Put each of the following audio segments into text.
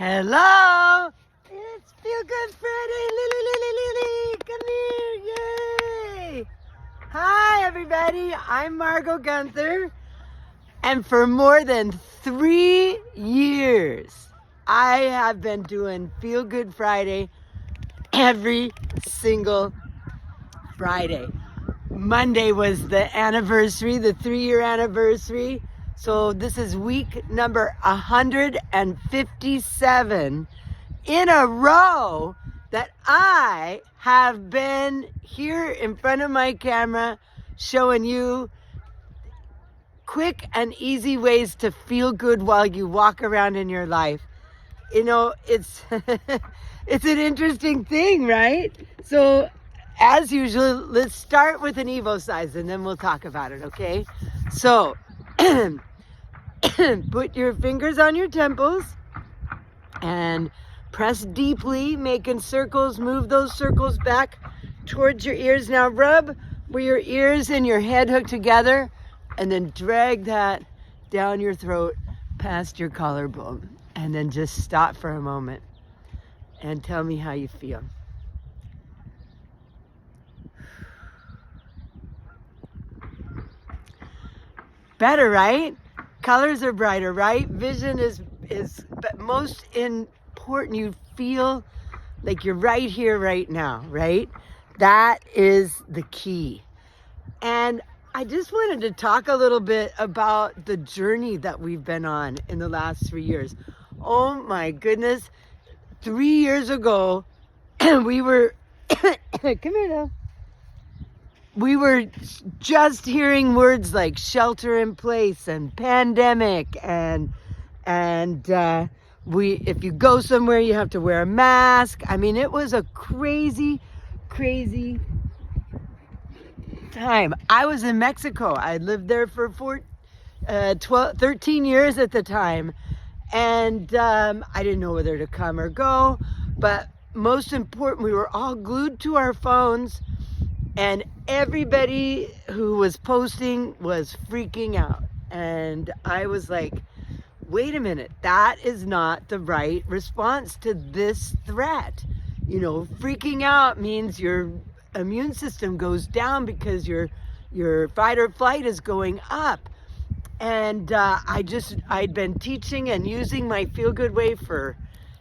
Hello! It's Feel Good Friday! Lily, come here! Yay! Hi, everybody. I'm Margot Gunther. And for more than 3 years, I have been doing Feel Good Friday every single Friday. Monday was the anniversary, the 3-year anniversary. So this is week number 157 in a row that I have been here in front of my camera showing you quick and easy ways to feel good while you walk around in your life. You know, it's it's an interesting thing, right? So as usual, let's start with an Evo size and then we'll talk about it, okay? So put your fingers on your temples and press deeply, making circles. Move those circles back towards your ears. Now rub where your ears and your head hook together and then drag that down your throat past your collarbone. And then just stop for a moment and tell me how you feel. Better, right? Colors are brighter, right? Vision is but most important, you feel like you're right here, right now, right? That is the key. And I just wanted to talk a little bit about the journey that we've been on in the last 3 years. Oh my goodness. 3 years ago, we were, come here now. We were just hearing words like shelter in place and pandemic and if you go somewhere you have to wear a mask. I mean, it was a crazy time. I was in Mexico. I lived there for 13 years at the time, and I didn't know whether to come or go, but most important, we were all glued to our phones. And everybody who was posting was freaking out. And I was like, wait a minute, that is not the right response to this threat. You know, freaking out means your immune system goes down because your fight or flight is going up. And I'd been teaching and using my Feel Good Way for,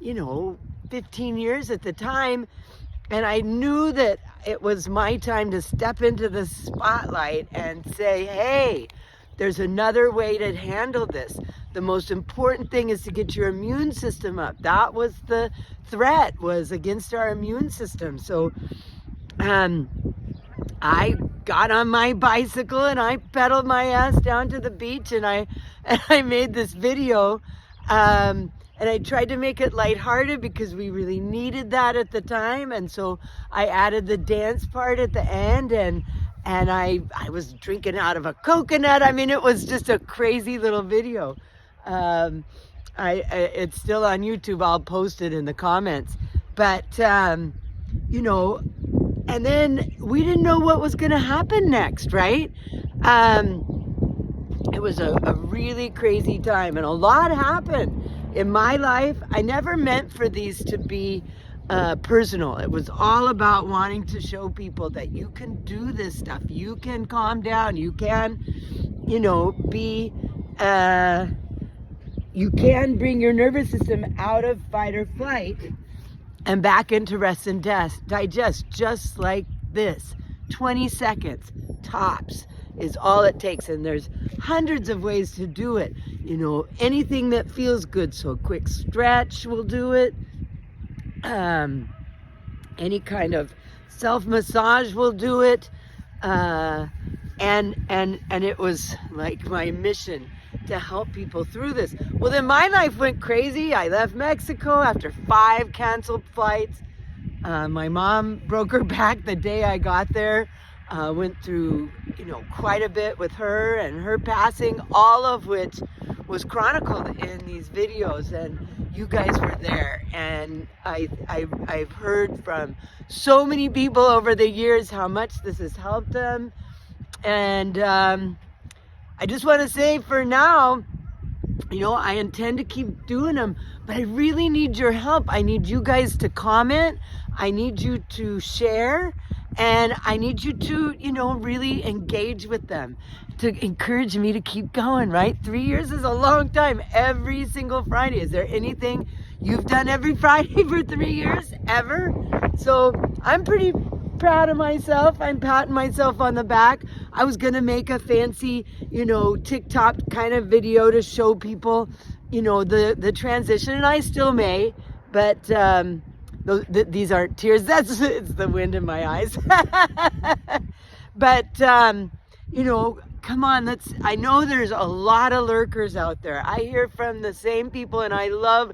15 years at the time. And I knew that it was my time to step into the spotlight and say, hey, there's another way to handle this. The most important thing is to get your immune system up. That was the threat, was against our immune system. So I got on my bicycle and I pedaled my ass down to the beach and I made this video. And I tried to make it lighthearted because we really needed that at the time. And so I added the dance part at the end, and I was drinking out of a coconut. I mean, it was just a crazy little video. It's still on YouTube. I'll post it in the comments. But, and then we didn't know what was going to happen next, right? It was a really crazy time, and a lot happened in my life. I never meant for these to be personal. It was all about wanting to show people that you can do this stuff. You can calm down. You can, you can bring your nervous system out of fight or flight and back into rest and digest, just like this. 20 seconds tops is all it takes, and there's hundreds of ways to do it. Anything that feels good. So a quick stretch will do it. Any kind of self-massage will do it. And it was like my mission to help people through this. Well, then my life went crazy. I left Mexico after 5 canceled flights. My mom broke her back the day I got there. Went through, quite a bit with her and her passing, all of which was chronicled in these videos, and you guys were there. And I've heard from so many people over the years how much this has helped them. And I just want to say, for now, I intend to keep doing them, but I really need your help. I need you guys to comment. I need you to share, and I need you to, really engage with them to encourage me to keep going, right? 3 years is a long time. Every single Friday. Is there anything you've done every Friday for 3 years ever? So I'm pretty proud of myself. I'm patting myself on the back. I was gonna make a fancy, TikTok kind of video to show people, the transition, and I still may, but these aren't tears. It's the wind in my eyes. But come on, I know there's a lot of lurkers out there. I hear from the same people, and I love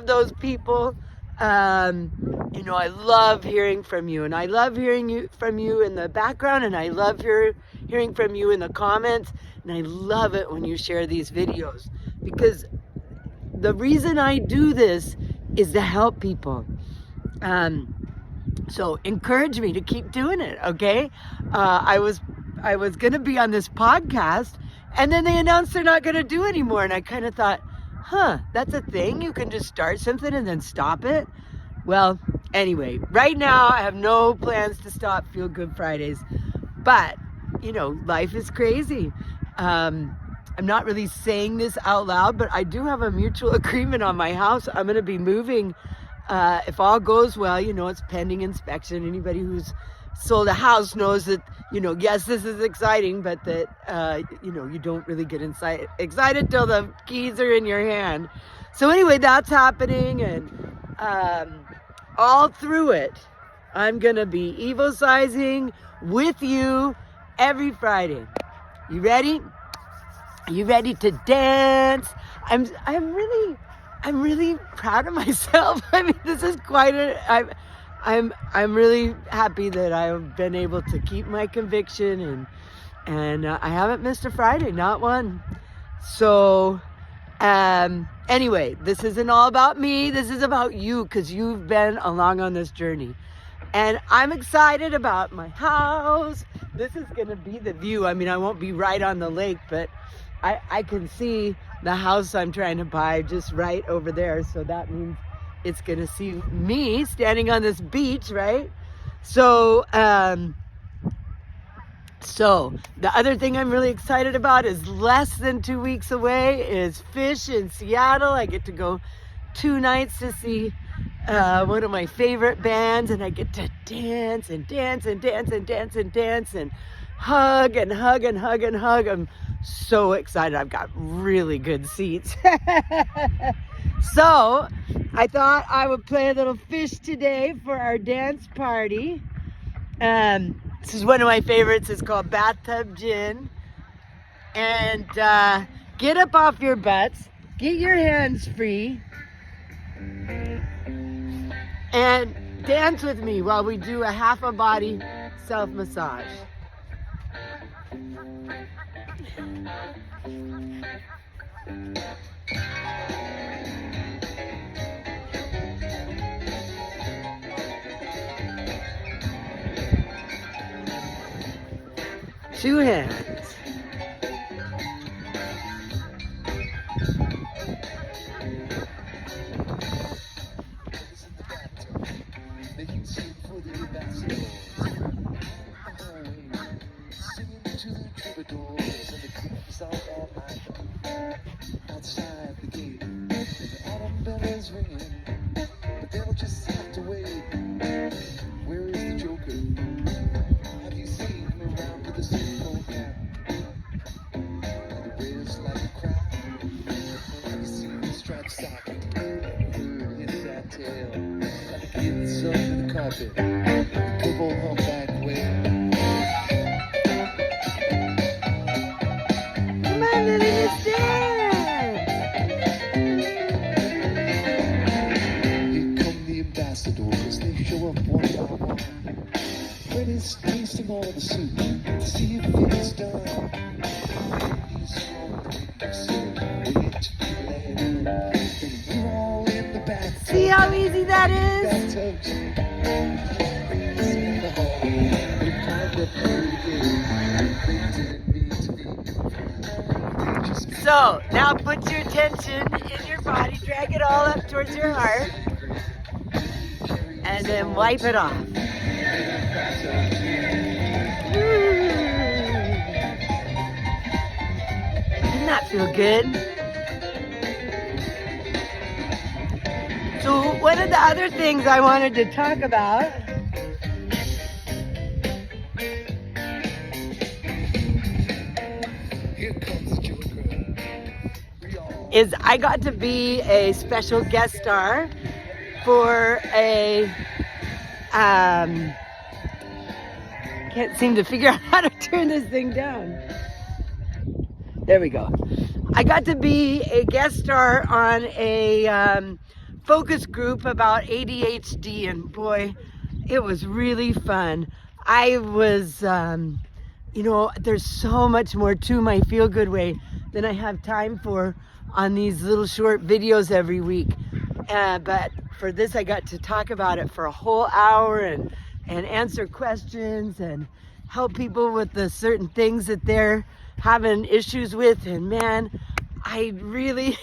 those people. I love hearing from you, and I love hearing from you in the background, and I love hearing from you in the comments, and I love it when you share these videos, because the reason I do this is to help people. So encourage me to keep doing it, okay? I was gonna be on this podcast, and then they announced they're not gonna do anymore, and I kind of thought, that's a thing? You can just start something and then stop it? Well, anyway, right now I have no plans to stop Feel Good Fridays, but, life is crazy. I'm not really saying this out loud, but I do have a mutual agreement on my house. I'm going to be moving. If all goes well, it's pending inspection. Anybody who's sold a house knows that, yes, this is exciting, but that, you don't really get excited till the keys are in your hand. So anyway, that's happening, and all through it, I'm going to be evo-sizing with you every Friday. You ready? Are you ready to dance? I'm really proud of myself. I mean, this is quite I'm really happy that I've been able to keep my conviction, and I haven't missed a Friday, not one. So anyway, this isn't all about me. This is about you, because you've been along on this journey. And I'm excited about my house. This is going to be the view. I mean, I won't be right on the lake, but I can see the house I'm trying to buy just right over there. So that means it's going to see me standing on this beach, right? So, the other thing I'm really excited about is less than 2 weeks away is Fish in Seattle. I get to go 2 nights to see one of my favorite bands, and I get to dance and dance and dance and dance and dance and hug and hug and hug and hug. I'm so excited. I've got really good seats. So I thought I would play a little Fish today for our dance party. This is one of my favorites. It's called Bathtub Gin. And get up off your butts, get your hands free, and dance with me while we do a half a body self-massage. Two hands. Outside the gate, the autumn bell is ringing, but they'll just have to wait. Where is the Joker? Have you seen him around with a simple cap? The rails like a crowd. Have you seen the striped stocking? His sad tail, like a kid's under the carpet. The purple humpback whale. Come on, Lily, let's dance. Ambassadors, they show up one by one. Freddy's tasting all the soup to see if it's done. He's wait to be led. And we're all in the bathtub. See how easy that is? They just So now put your attention in your body, drag it all up towards your heart, and then wipe it off. Doesn't that feel good? So one of the other things I wanted to talk about Here comes the Joker. We all is I got to be a special guest star for a can't seem to figure out how to turn this thing down. There we go. I got to be a guest star on a focus group about ADHD, and boy, it was really fun. I was, there's so much more to my Feel Good Way than I have time for on these little short videos every week. But for this, I got to talk about it for a whole hour and answer questions and help people with the certain things that they're having issues with. And man, I really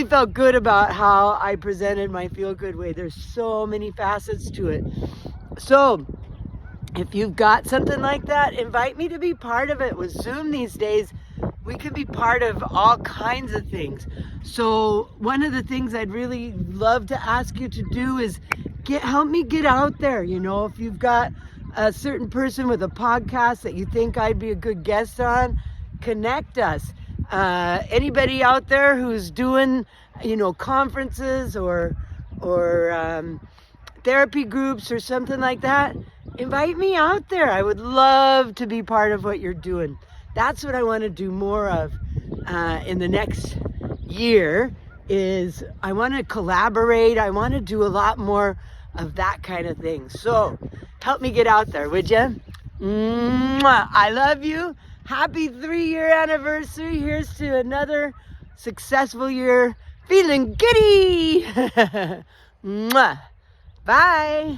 felt good about how I presented my Feel Good Way. There's so many facets to it. So if you've got something like that, invite me to be part of it. With Zoom these days, we can be part of all kinds of things. So one of the things I'd really love to ask you to do is help me get out there. If you've got a certain person with a podcast that you think I'd be a good guest on, connect us. Anybody out there who's doing, conferences or therapy groups or something like that, invite me out there. I would love to be part of what you're doing. That's what I want to do more of in the next year. Is I want to collaborate. I want to do a lot more of that kind of thing. So help me get out there, would you? I love you. Happy 3-year anniversary. Here's to another successful year. Feeling giddy. Bye.